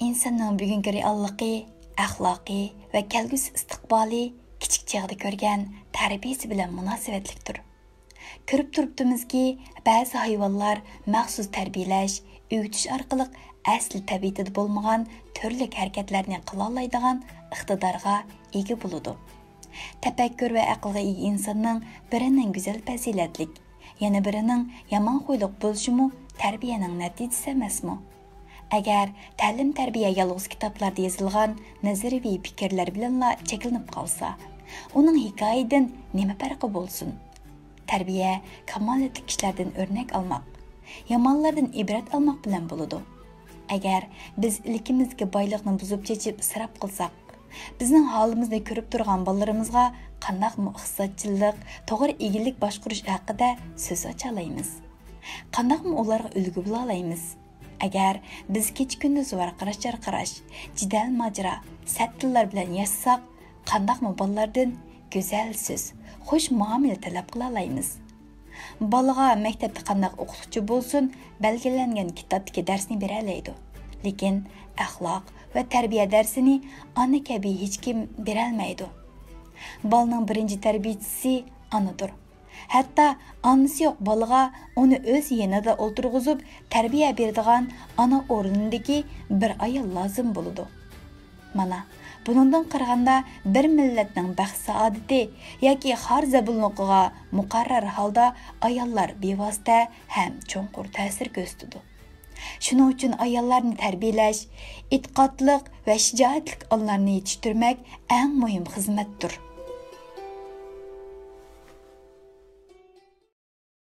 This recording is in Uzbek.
İnsanın bugünkü reallıqı, əxlaqi və kelgusi istiqbali kichik chaqda ko'rgan tarbiyasi bilan munosabatlikdir. Ko'rib turibdimizki, ba'zi hayvonlar maxsus tarbiyalash, o'gitish orqali asli tabiatida bo'lmagan turli harakatlarni qila oladigan iqtidorga ega bo'ladi. Tafakkur va aqlga ega insonning birining go'zal fazilatlik, yana birining yomon xo'yliq bo'lishimi tarbiyaning natijasi emasmi? Agar ta'lim-tarbiya yolg'iz kitoblarda yozilgan nazariy fikrlar bilanla cheklanib qolsa, uning hikoyadan nima farqi bo'lsin? Tarbiya kamolatli kishilardan o'rnak olmoq, yomonlardan ibrat olmoq bilan bo'ladi. Agar biz ilkimizga boyliqni buzib chechib isrof qilsak, bizning holimizni ko'rib turgan bolalarimizga qanday iqtisodchilik, to'g'ri egilik boshqarish haqida so'z ocha olamiz. Qanday ularga ulgu bo'la olamiz? Agar biz kecha-kunduz varqirash-charqirash, jidal majra, sattillar bilan yassak, qanday bolalardan go'zal so'z, xush muomala talab qila olamiz? Bolaga maktabda qanday o'qituvchi bo'lsin, belgilangan kitobdagi darsni bera oladi. Lekin axloq va tarbiya darsini ona kabi hech kim bera olmaydi. Bolaning birinchi tarbiyachisi onadir. Hatto onasi yo'q bolaga uni o'z yanida o'ltirg'izib tarbiya beradigan ona o'rnidagi bir ayol lozim bo'ladi. Mana buningdan qaraganda bir millatning baxt saodati yoki xor zabulligiga muqarrar holda ayollar bevosita ham cho'nqur ta'sir ko'rsatadi. Shuning uchun ayollarni tarbiyalash, e'tiqodliq va shijoatli onlarni yetishtirmak eng muhim xizmatdir.